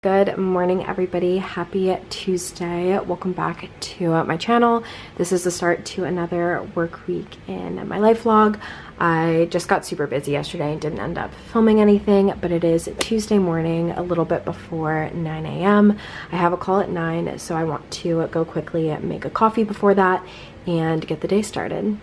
Good morning, everybody. Happy Tuesday. Welcome back to my channel. This is the start to another work week in my life vlog. I just got super busy yesterday and didn't end up filming anything, but it is Tuesday morning, a little bit before 9 a.m. I have a call at 9, so I want to go quickly make a coffee before that and get the day started.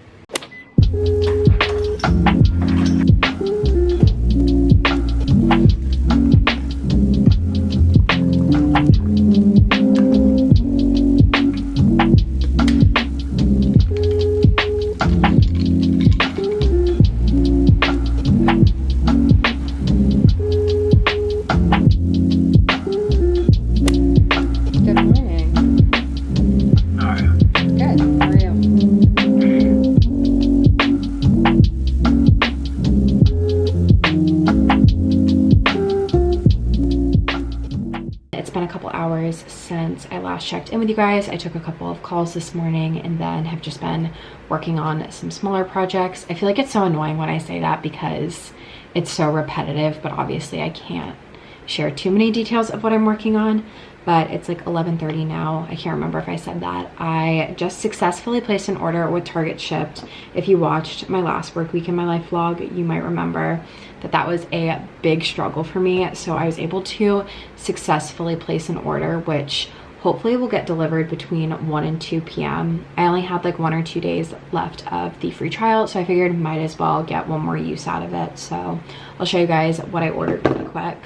Since I last checked in with you guys. I took a couple of calls this morning and then have just been working on some smaller projects. I feel like it's so annoying when I say that because it's so repetitive, but obviously I can't share too many details of what I'm working on. But it's like 11:30 now. I can't remember if I said that. I just successfully placed an order with Target Shipped. If you watched my last work week in my life vlog, you might remember that that was a big struggle for me. So I was able to successfully place an order, which hopefully will get delivered between 1 and 2 p.m. I only had like 1 or 2 days left of the free trial, so I figured might as well get one more use out of it. So I'll show you guys what I ordered really quick.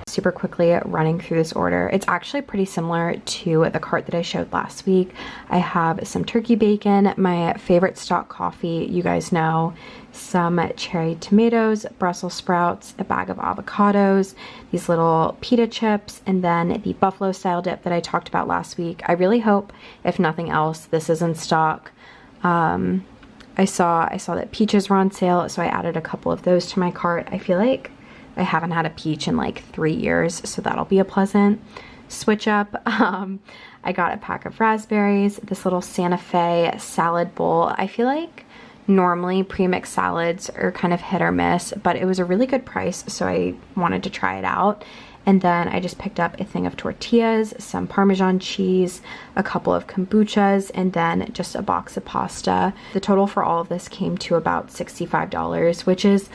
Super quickly running through this order. It's actually pretty similar to the cart that I showed last week. I have some turkey bacon, my favorite stock coffee, you guys know, some cherry tomatoes, Brussels sprouts, a bag of avocados, these little pita chips, and then the buffalo style dip that I talked about last week. I really hope, if nothing else, this is in stock. I saw that peaches were on sale, so I added a couple of those to my cart. I feel like I haven't had a peach in like 3 years, so that'll be a pleasant switch up. I got a pack of raspberries, this little Santa Fe salad bowl. I feel like normally pre-mixed salads are kind of hit or miss, but it was a really good price, so I wanted to try it out. And then I just picked up a thing of tortillas, some Parmesan cheese, a couple of kombuchas, and then just a box of pasta. The total for all of this came to about $65, which is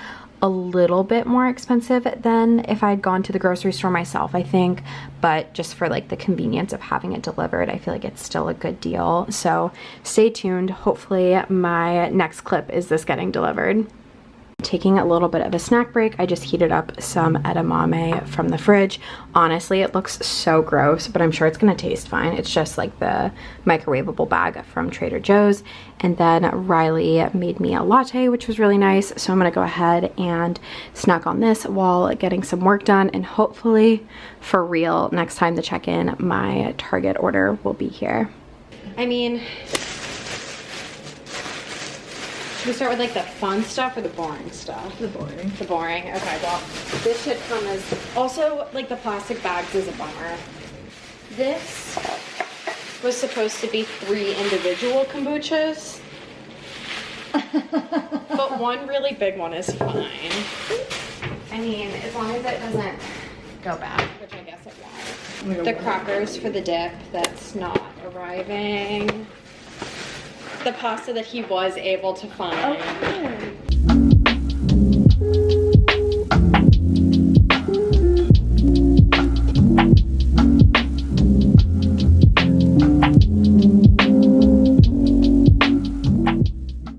a little bit more expensive than if I'd gone to the grocery store myself, I think, but just for like the convenience of having it delivered, I feel like it's still a good deal. So stay tuned. Hopefully my next clip is this getting delivered. Taking a little bit of a snack break, I just heated up some edamame from the fridge. Honestly, it looks so gross, but I'm sure it's gonna taste fine. It's just like the microwavable bag from Trader Joe's. And then Riley made me a latte, which was really nice. So I'm gonna go ahead and snack on this while getting some work done. And hopefully, for real, next time to check in, my Target order will be here. I mean, should we start with like the fun stuff or the boring stuff? The boring. The boring. Okay, well, this should come as, also like the plastic bags is a bummer. This was supposed to be 3 individual kombuchas, but one really big one is fine. I mean, as long as it doesn't go bad, which I guess it won't. The crackers for the dip, that's not arriving. The pasta that he was able to find. Okay.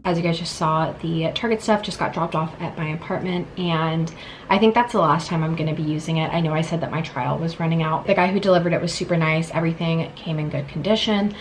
As you guys just saw, the Target stuff just got dropped off at my apartment, and I think that's the last time I'm going to be using it. I know I said that my trial was running out. The guy who delivered it was super nice. Everything came in good condition.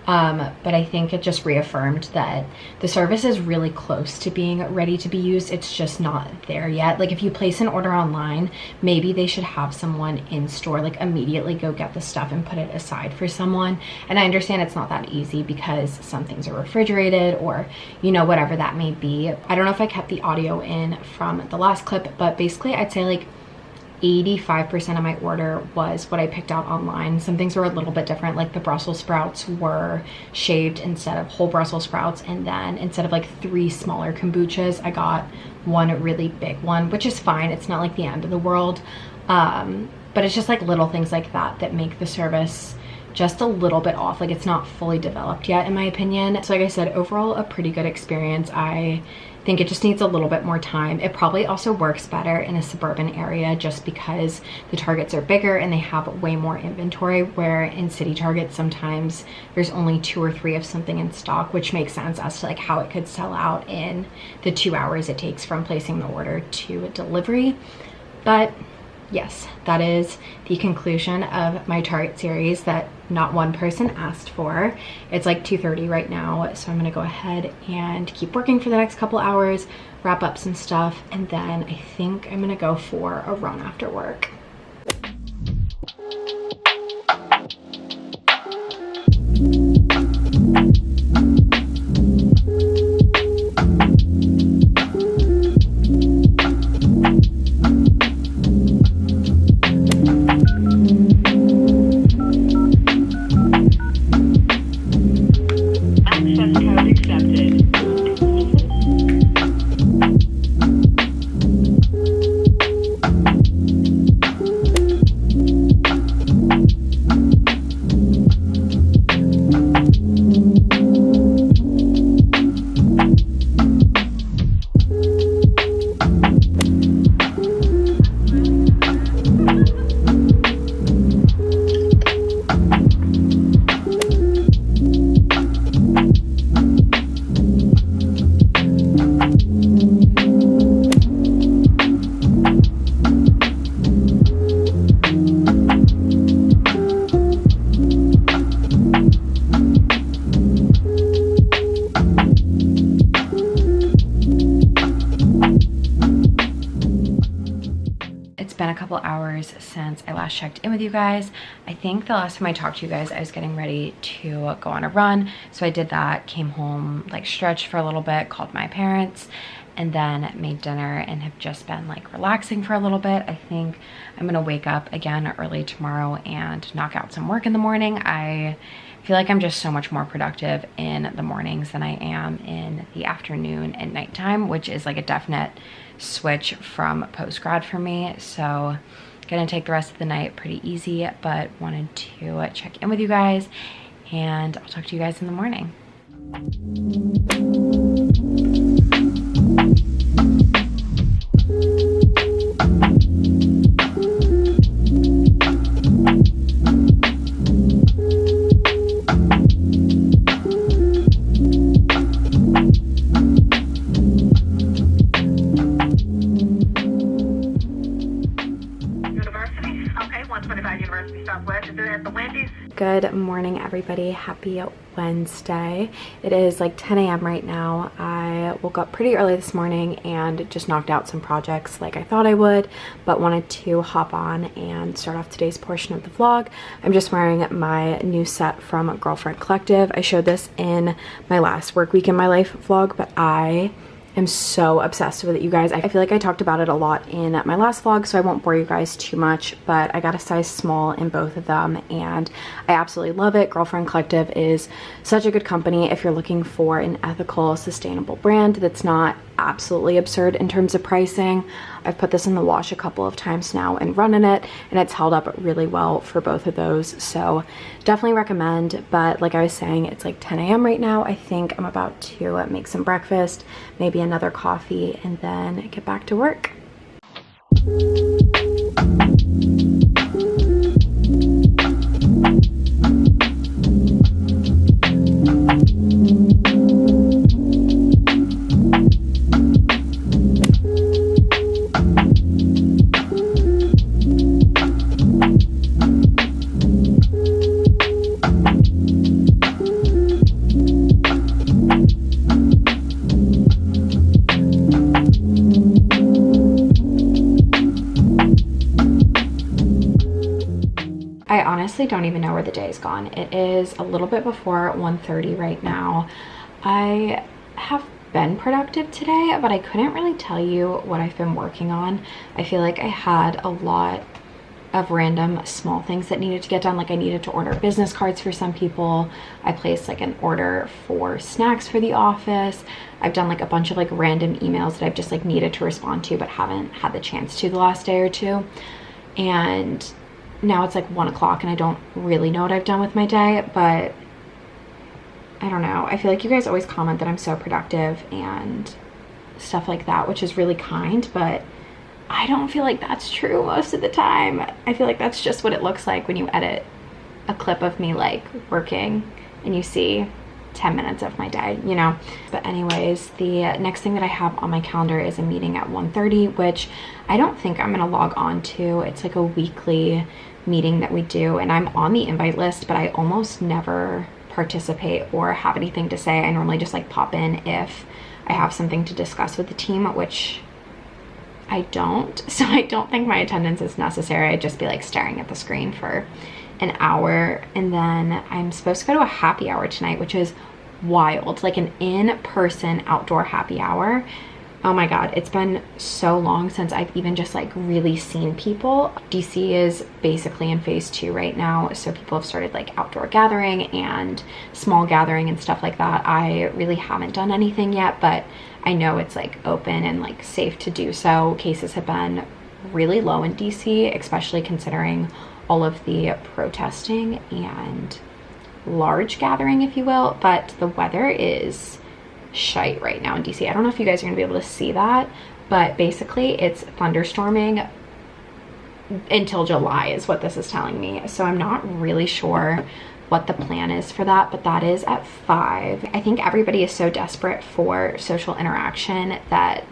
But I think it just reaffirmed that the service is really close to being ready to be used. It's just not there yet. Like if you place an order online, maybe they should have someone in store, like immediately go get the stuff and put it aside for someone. And I understand it's not that easy because some things are refrigerated or, you know, whatever that may be. I don't know if I kept the audio in from the last clip, but basically I'd say like 85% of my order was what I picked out online. Some things were a little bit different, like the Brussels sprouts were shaved instead of whole Brussels sprouts, and then instead of like 3 smaller kombuchas, I got one really big one, which is fine. It's not like the end of the world. But it's just like little things like that that make the service just a little bit off. Like, it's not fully developed yet, in my opinion. So like I said, overall a pretty good experience. I think it just needs a little bit more time. It probably also works better in a suburban area just because the Targets are bigger and they have way more inventory, where in city Targets sometimes there's only 2 or 3 of something in stock, which makes sense as to like how it could sell out in the 2 hours it takes from placing the order to delivery. But yes, that is the conclusion of my Target series that not one person asked for. It's like 2:30 right now, so I'm gonna go ahead and keep working for the next couple hours, wrap up some stuff, and then I think I'm gonna go for a run after work. Been a couple hours since I last checked in with you guys. I think the last time I talked to you guys, I was getting ready to go on a run. So I did that, came home, like stretched for a little bit, called my parents, and then made dinner and have just been like relaxing for a little bit. I think I'm gonna wake up again early tomorrow and knock out some work in the morning. I feel like I'm just so much more productive in the mornings than I am in the afternoon and nighttime, which is like a definite switch from post-grad for me. So gonna take the rest of the night pretty easy, but wanted to check in with you guys, and I'll talk to you guys in the morning. Good morning, everybody. Happy Wednesday. It is like 10 a.m. right now. I woke up pretty early this morning and just knocked out some projects like I thought I would, but wanted to hop on and start off today's portion of the vlog. I'm just wearing my new set from Girlfriend Collective. I showed this in my last work week in my life vlog, but I am so obsessed with it, you guys. I feel like I talked about it a lot in my last vlog, so I won't bore you guys too much, but I got a size small in both of them and I absolutely love it. Girlfriend Collective is such a good company if you're looking for an ethical, sustainable brand that's not absolutely absurd in terms of pricing. I've put this in the wash a couple of times now and run in it, and it's held up really well for both of those, so definitely recommend. But like I was saying, it's like 10 a.m. right now. I think I'm about to make some breakfast, maybe another coffee, and then get back to work. I honestly don't even know where the day is gone. It is a little bit before 1:30 right now. I have been productive today, but I couldn't really tell you what I've been working on. I feel like I had a lot of random small things that needed to get done. Like I needed to order business cards for some people. I placed like an order for snacks for the office. I've done like a bunch of like random emails that I've just like needed to respond to but haven't had the chance to the last day or two. And now it's like 1 o'clock and I don't really know what I've done with my day, but I don't know. I feel like you guys always comment that I'm so productive and stuff like that, which is really kind, but I don't feel like that's true most of the time. I feel like that's just what it looks like when you edit a clip of me like working and you see 10 minutes of my day, you know. But anyways, the next thing that I have on my calendar is a meeting at 1:30, which I don't think I'm gonna log on to. It's like a weekly meeting that we do, and I'm on the invite list, but I almost never participate or have anything to say. I normally just like pop in if I have something to discuss with the team, which I don't. So I don't think my attendance is necessary. I'd just be like staring at the screen for an hour. And then I'm supposed to go to a happy hour tonight, which is wild, like an in-person outdoor happy hour. Oh my God, it's been so long since I've even just like really seen people. DC is basically in phase 2 right now. So people have started like outdoor gathering and small gathering and stuff like that. I really haven't done anything yet, but I know it's like open and like safe to do so. Cases have been really low in DC, especially considering all of the protesting and large gathering, if you will, but the weather is shite right now in DC. I don't know if you guys are gonna be able to see that, but basically it's thunderstorming until July is what this is telling me. So I'm not really sure what the plan is for that, but that is at 5. I think everybody is so desperate for social interaction that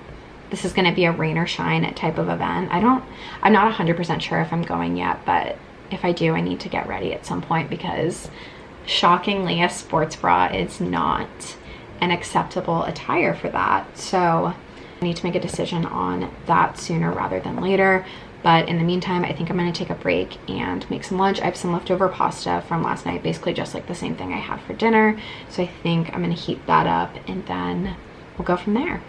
this is going to be a rain or shine type of event. I'm not 100% sure if I'm going yet, but if I do, I need to get ready at some point because shockingly a sports bra is not an acceptable attire for that. So I need to make a decision on that sooner rather than later. But in the meantime, I think I'm gonna take a break and make some lunch. I have some leftover pasta from last night, basically just like the same thing I had for dinner. So I think I'm gonna heat that up and then we'll go from there.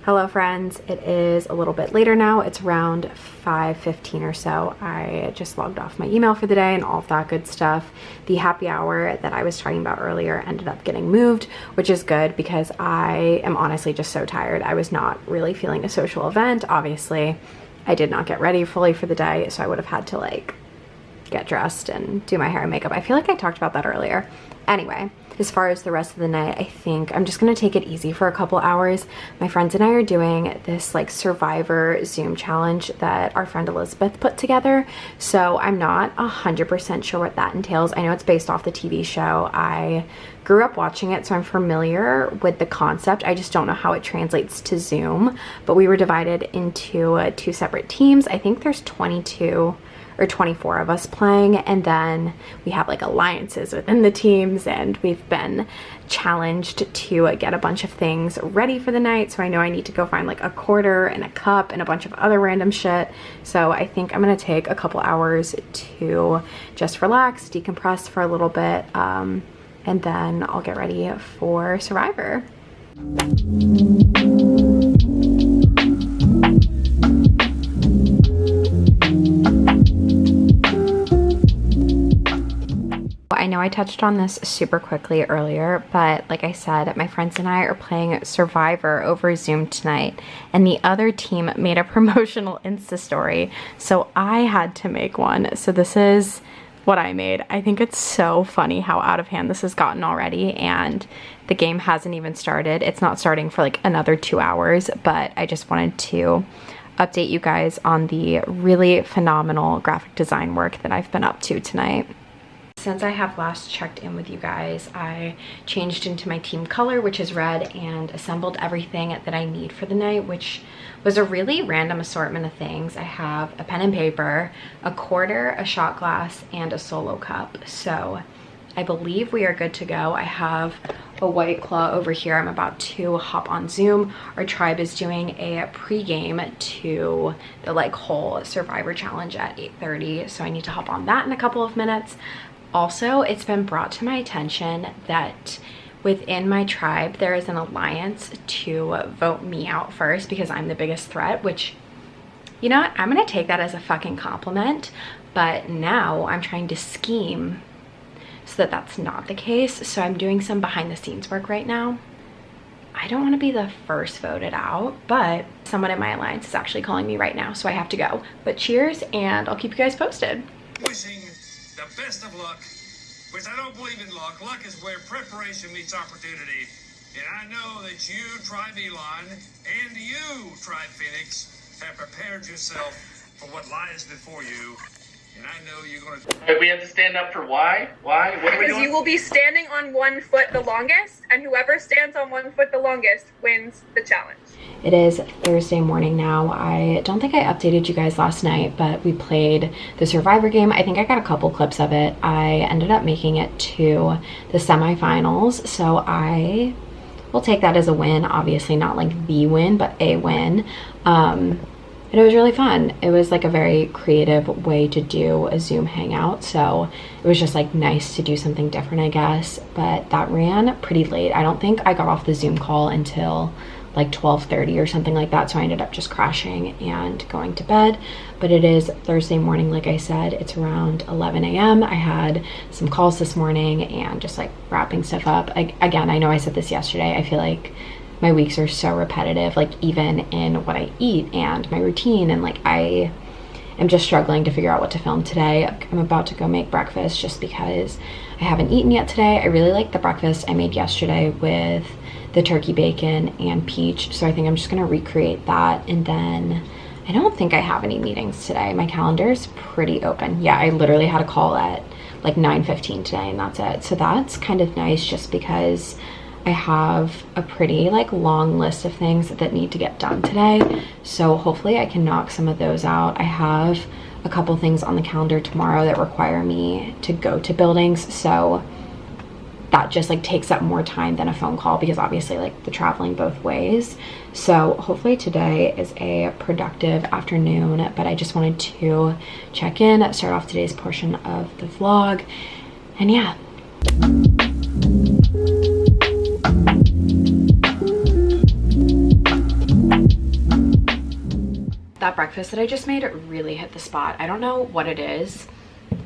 Hello friends, it is a little bit later now. It's around 5:15 or so. I just logged off my email for the day and all of that good stuff. The happy hour that I was talking about earlier ended up getting moved, which is good because I am honestly just so tired. I was not really feeling a social event. Obviously, I did not get ready fully for the day, so I would have had to like get dressed and do my hair and makeup. I feel like I talked about that earlier. Anyway, as far as the rest of the night, I think I'm just gonna take it easy for a couple hours. My friends and I are doing this like Survivor Zoom challenge that our friend Elizabeth put together. So I'm not 100% sure what that entails. I know it's based off the TV show. I grew up watching it, so I'm familiar with the concept. I just don't know how it translates to Zoom. But we were divided into 2 separate teams. I think there's 22 or 24 of us playing, and then we have like alliances within the teams, and we've been challenged to get a bunch of things ready for the night. So I know I need to go find like a quarter and a cup and a bunch of other random shit. So I think I'm gonna take a couple hours to just relax, decompress for a little bit, and then I'll get ready for Survivor. I know I touched on this super quickly earlier, but like I said, my friends and I are playing Survivor over Zoom tonight, and the other team made a promotional Insta story, so I had to make one. So this is what I made. I think it's so funny how out of hand this has gotten already, and the game hasn't even started. It's not starting for like another 2 hours, but I just wanted to update you guys on the really phenomenal graphic design work that I've been up to tonight. Since I have last checked in with you guys, I changed into my team color, which is red, and assembled everything that I need for the night, which was a really random assortment of things. I have a pen and paper, a quarter, a shot glass, and a solo cup. So I believe we are good to go. I have a White Claw over here. I'm about to hop on Zoom. Our tribe is doing a pre-game to the like whole Survivor challenge at 8:30, so I need to hop on that in a couple of minutes. Also, it's been brought to my attention that within my tribe, there is an alliance to vote me out first because I'm the biggest threat, which, you know what? I'm gonna take that as a fucking compliment, but now I'm trying to scheme so that that's not the case. So I'm doing some behind the scenes work right now. I don't want to be the first voted out, but someone in my alliance is actually calling me right now, so I have to go. But cheers, and I'll keep you guys posted. Wishing the best of luck, which I don't believe in luck. Luck is where preparation meets opportunity. And I know that you, Tribe Elon, and you, Tribe Phoenix, have prepared yourself for what lies before you. And I know you're going to... We have to stand up for why? Why? What are we doing? Because you will be standing on 1 foot the longest, and whoever stands on 1 foot the longest wins the challenge. It is Thursday morning now. I don't think I updated you guys last night, but we played the Survivor game. I think I got a couple clips of it. I ended up making it to the semifinals, so I will take that as a win. Obviously not like the win, but a win. And it was really fun. It was like a very creative way to do a Zoom hangout, so it was just like nice to do something different, I guess. But that ran pretty late. I don't think I got off the Zoom call until like 12:30 or something like that, so I ended up just crashing and going to bed. But it is Thursday morning, like I said. It's around 11 a.m. I had some calls this morning and just like wrapping stuff up. Again, I know I said this yesterday, I feel like my weeks are so repetitive, like even in what I eat and my routine, and like I am just struggling to figure out what to film today. I'm about to go make breakfast just because I haven't eaten yet today. I really like the breakfast I made yesterday with the turkey bacon and peach, so I think I'm just gonna recreate that. And then I don't think I have any meetings today. My calendar is pretty open. Yeah, I literally had a call at like 9:15 today, and that's it. So that's kind of nice just because I have a pretty like long list of things that need to get done today, so hopefully I can knock some of those out. I have a couple things on the calendar tomorrow that require me to go to buildings, so that just like takes up more time than a phone call, because obviously like the traveling both ways. So hopefully today is a productive afternoon, but I just wanted to check in, start off today's portion of the vlog, and yeah. That breakfast that I just made, it really hit the spot. I don't know what it is,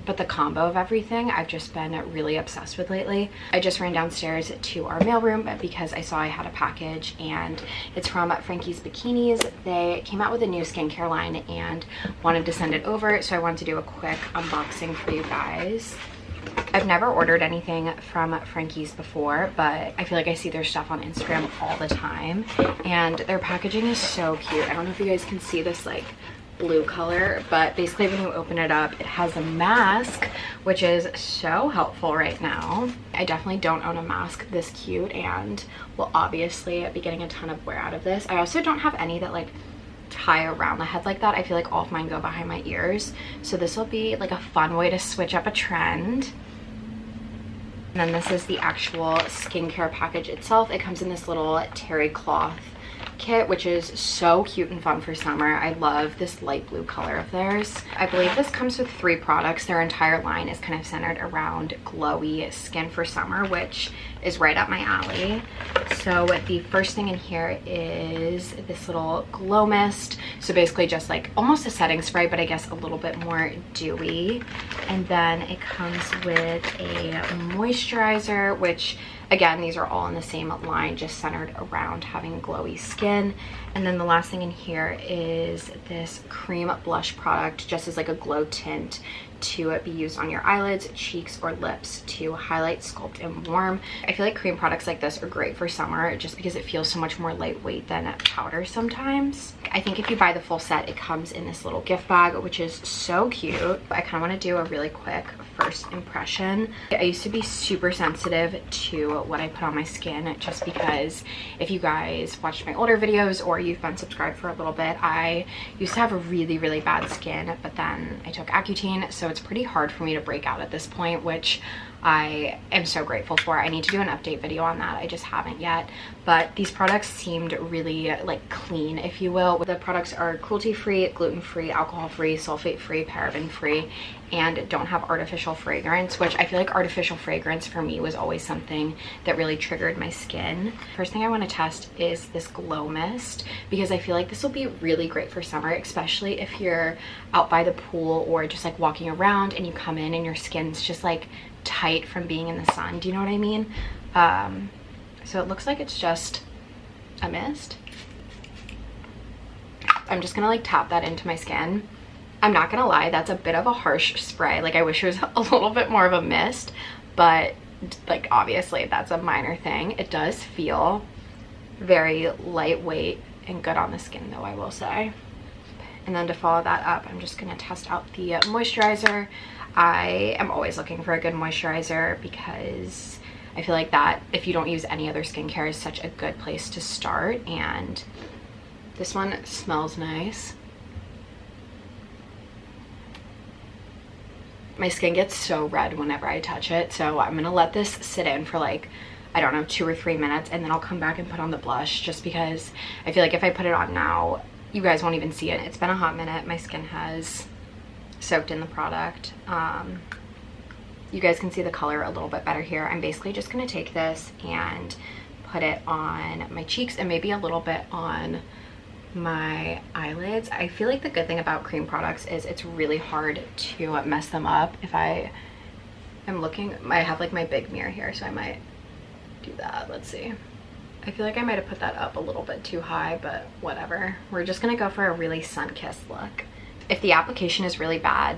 but the combo of everything I've just been really obsessed with lately. I just ran downstairs to our mailroom because I saw I had a package, and it's from Frankie's Bikinis. They came out with a new skincare line and wanted to send it over, so I wanted to do a quick unboxing for you guys. I've never ordered anything from Frankie's before, but I feel like I see their stuff on Instagram all the time, and their packaging is so cute. I don't know if you guys can see this like blue color, but basically when you open it up, it has a mask, which is so helpful right now. I definitely don't own a mask this cute, and will obviously be getting a ton of wear out of this. I also don't have any that like tie around the head like that. I feel like all of mine go behind my ears, so this will be like a fun way to switch up a trend. And then this is the actual skincare package itself. It comes in this little terry cloth kit, which is so cute and fun for summer. I love this light blue color of theirs. I believe this comes with 3 products. Their entire line is kind of centered around glowy skin for summer, which is right up my alley. So the first thing in here is this little glow mist. So basically just like almost a setting spray, but I guess a little bit more dewy. And then it comes with a moisturizer, which again, these are all in the same line, just centered around having glowy skin. And then the last thing in here is this cream blush product, just as like a glow tint to be used on your eyelids, cheeks, or lips to highlight, sculpt, and warm. I feel like cream products like this are great for summer just because it feels so much more lightweight than powder sometimes. I think if you buy the full set, it comes in this little gift bag, which is so cute. I kind of want to do a really quick first impression. I used to be super sensitive to what I put on my skin just because if you guys watched my older videos or you've been subscribed for a little bit, I used to have a really bad skin, but then I took Accutane, so it's pretty hard for me to break out at this point, which I am so grateful for. I need to do an update video on that. I just haven't yet. But these products seemed really like clean, if you will. The products are cruelty-free, gluten-free, alcohol-free, sulfate-free, paraben-free, and don't have artificial fragrance, which I feel like artificial fragrance for me was always something that really triggered my skin. First thing I want to test is this glow mist, because I feel like this will be really great for summer, especially if you're out by the pool or just like walking around and you come in and your skin's just like tight from being in the sun. Do you know what I mean? So it looks like it's just a mist. I'm just gonna like tap that into my skin. I'm not gonna lie, that's a bit of a harsh spray. Like I wish it was a little bit more of a mist, but like obviously that's a minor thing. It does feel very lightweight and good on the skin though, I will say. And then to follow that up, I'm just gonna test out the moisturizer. I am always looking for a good moisturizer because I feel like that if you don't use any other skincare is such a good place to start. And this one smells nice. My skin gets so red whenever I touch it, so I'm gonna let this sit in for like, I don't know, 2 or 3 minutes, and then I'll come back and put on the blush, just because I feel like if I put it on now, you guys won't even see it. It's been a hot minute. My skin has soaked in the product. You guys can see the color a little bit better here. I'm basically just gonna take this and put it on my cheeks and maybe a little bit on my eyelids. I feel like the good thing about cream products is it's really hard to mess them up. If I am looking, I have like my big mirror here, so I might do that. Let's see. I feel like I might have put that up a little bit too high, but whatever. We're just gonna go for a really sun-kissed look. If the application is really bad,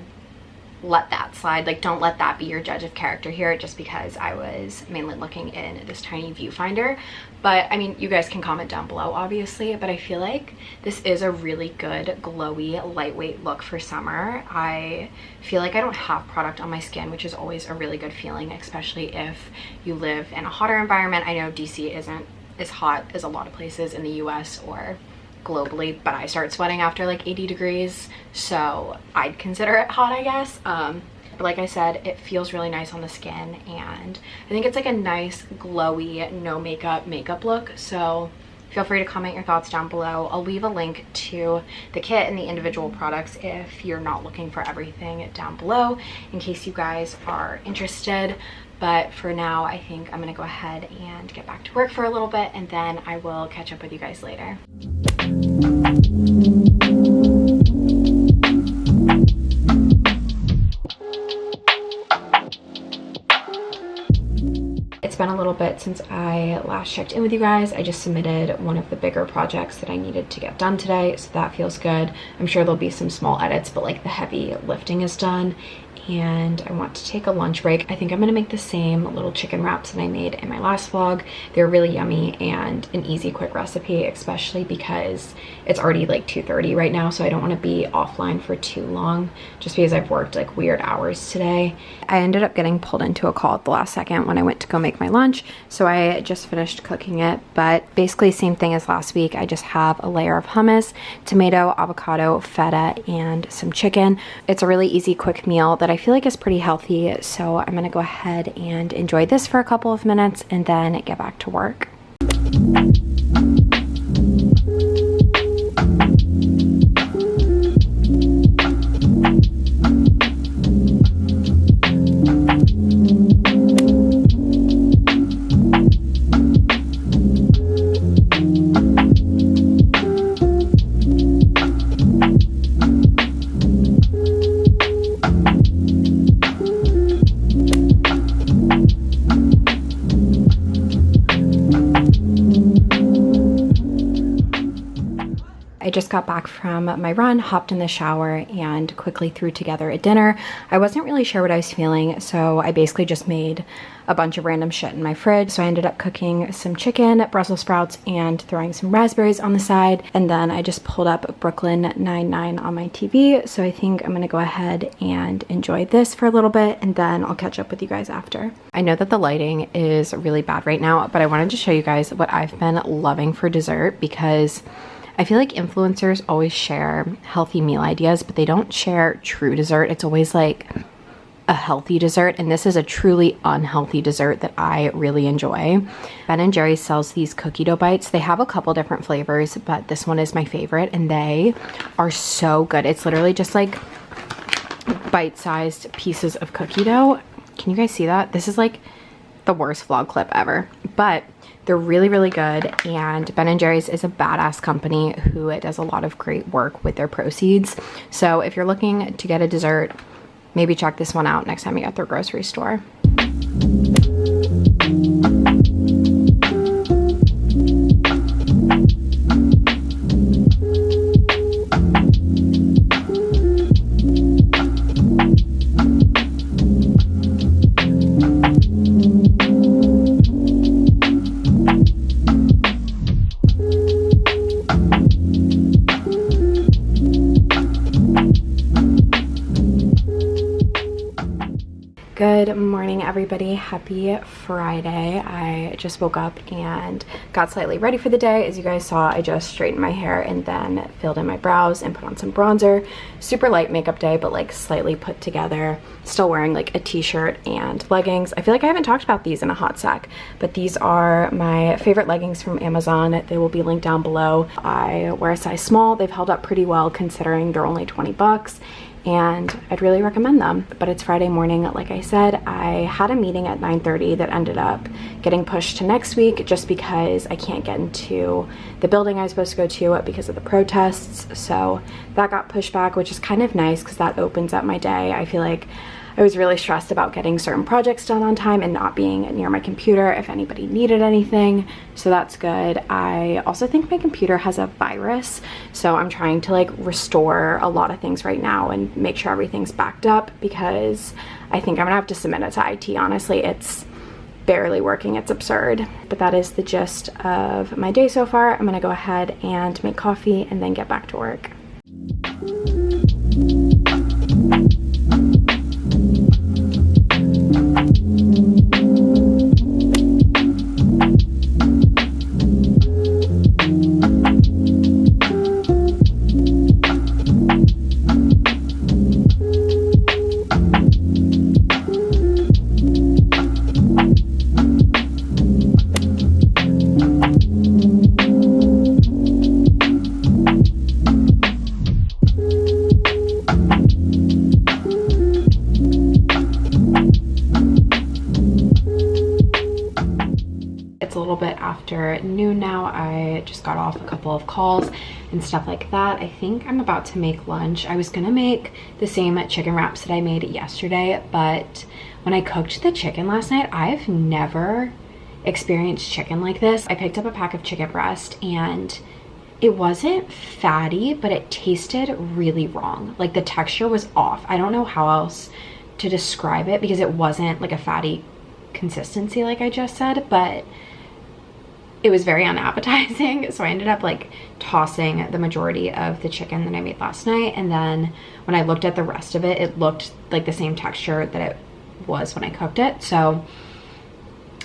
let that slide. Like, don't let that be your judge of character here, just because I was mainly looking in this tiny viewfinder. But I mean, you guys can comment down below obviously, but I feel like this is a really good glowy lightweight look for summer. I feel like I don't have product on my skin, which is always a really good feeling, especially if you live in a hotter environment. I know DC isn't as hot as a lot of places in the US or globally, but I start sweating after like 80 degrees, so I'd consider it hot, I guess. But like I said, it feels really nice on the skin, and I think it's like a nice glowy no makeup look. So feel free to comment your thoughts down below. I'll leave a link to the kit and the individual products if you're not looking for everything down below, in case you guys are interested. But for now, I think I'm gonna go ahead and get back to work for a little bit, and then I will catch up with you guys later. It's been a little bit since I last checked in with you guys. I just submitted one of the bigger projects that I needed to get done today, so that feels good. I'm sure there'll be some small edits, but like the heavy lifting is done. And I want to take a lunch break. I think I'm gonna make the same little chicken wraps that I made in my last vlog. They're really yummy and an easy, quick recipe, especially because it's already like 2:30 right now, so I don't wanna be offline for too long, just because I've worked like weird hours today. I ended up getting pulled into a call at the last second when I went to go make my lunch, so I just finished cooking it, but basically same thing as last week. I just have a layer of hummus, tomato, avocado, feta, and some chicken. It's a really easy, quick meal that I feel like is pretty healthy, so I'm gonna go ahead and enjoy this for a couple of minutes and then get back to work. I just got back from my run, hopped in the shower, and quickly threw together a dinner. I wasn't really sure what I was feeling, so I basically just made a bunch of random shit in my fridge. So I ended up cooking some chicken, Brussels sprouts, and throwing some raspberries on the side. And then I just pulled up Brooklyn Nine-Nine on my TV. So I think I'm gonna go ahead and enjoy this for a little bit, and then I'll catch up with you guys after. I know that the lighting is really bad right now, but I wanted to show you guys what I've been loving for dessert, because I feel like influencers always share healthy meal ideas, but they don't share true dessert. It's always like a healthy dessert, and this is a truly unhealthy dessert that I really enjoy. Ben & Jerry's sells these cookie dough bites. They have a couple different flavors, but this one is my favorite, and they are so good. It's literally just like bite-sized pieces of cookie dough. Can you guys see that? This is like the worst vlog clip ever, but they're really, really good, and Ben & Jerry's is a badass company who does a lot of great work with their proceeds. So if you're looking to get a dessert, maybe check this one out next time you're at their grocery store. Good morning, everybody. Happy Friday. I just woke up and got slightly ready for the day. As you guys saw, I just straightened my hair and then filled in my brows and put on some bronzer. Super light makeup day, but like slightly put together. Still wearing like a t-shirt and leggings. I feel like I haven't talked about these in a hot sec, but these are my favorite leggings from Amazon. They will be linked down below. I wear a size small. They've held up pretty well considering they're only 20 bucks. And I'd really recommend them. But it's Friday morning, like I said. I had a meeting at 9:30 that ended up getting pushed to next week just because I can't get into the building I was supposed to go to because of the protests. So that got pushed back, which is kind of nice because that opens up my day. I feel like I was really stressed about getting certain projects done on time and not being near my computer if anybody needed anything, so that's good. I also think my computer has a virus, so I'm trying to like restore a lot of things right now and make sure everything's backed up because I think I'm gonna have to submit it to IT. Honestly, it's barely working. It's absurd. But that is the gist of my day so far. I'm gonna go ahead and make coffee and then get back to work. After noon now. I just got off a couple of calls and stuff like that. I think I'm about to make lunch. I was gonna make the same chicken wraps that I made yesterday, but when I cooked the chicken last night, I've never experienced chicken like this. I picked up a pack of chicken breast and it wasn't fatty, but it tasted really wrong. Like the texture was off. I don't know how else to describe it because it wasn't like a fatty consistency like I just said, but it was very unappetizing. So I ended up like tossing the majority of the chicken that I made last night. And then when I looked at the rest of it, it looked like the same texture that it was when I cooked it. So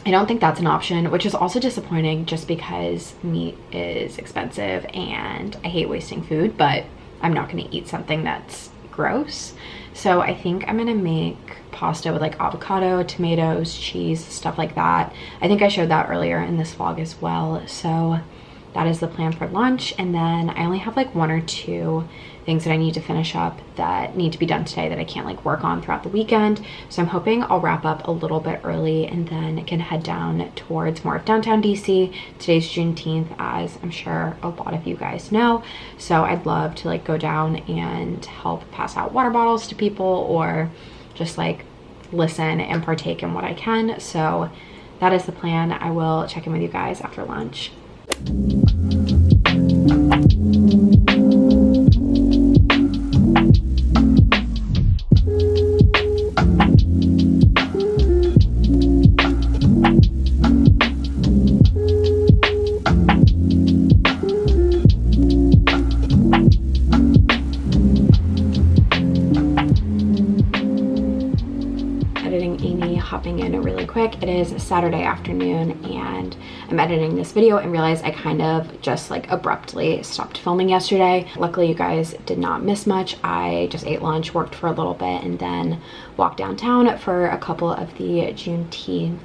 I don't think that's an option, which is also disappointing just because meat is expensive and I hate wasting food, but I'm not gonna eat something that's gross. So I think I'm gonna make pasta with like avocado, tomatoes, cheese, stuff like that. I think I showed that earlier in this vlog as well. So that is the plan for lunch. And then I only have like 1 or 2 things that I need to finish up that need to be done today that I can't like work on throughout the weekend. So I'm hoping I'll wrap up a little bit early and then can head down towards more of downtown DC. Today's Juneteenth, as I'm sure a lot of you guys know. So I'd love to like go down and help pass out water bottles to people or just like listen and partake in what I can. So that is the plan. I will check in with you guys after lunch. Hopping in really quick. It is Saturday afternoon and I'm editing this video and realized I kind of just like abruptly stopped filming yesterday. Luckily you guys did not miss much. I just ate lunch, worked for a little bit, and then walked downtown for a couple of the Juneteenth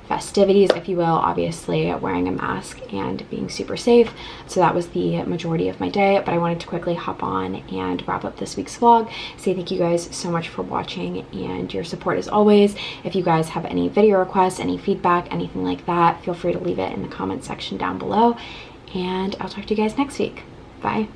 festivities, if you will, obviously wearing a mask and being super safe. So that was the majority of my day, but I wanted to quickly hop on and wrap up this week's vlog. Say thank you guys so much for watching and your support as always. If you guys have any video requests, any feedback, anything like that, feel free to leave it in the comment section down below, and I'll talk to you guys next week. Bye.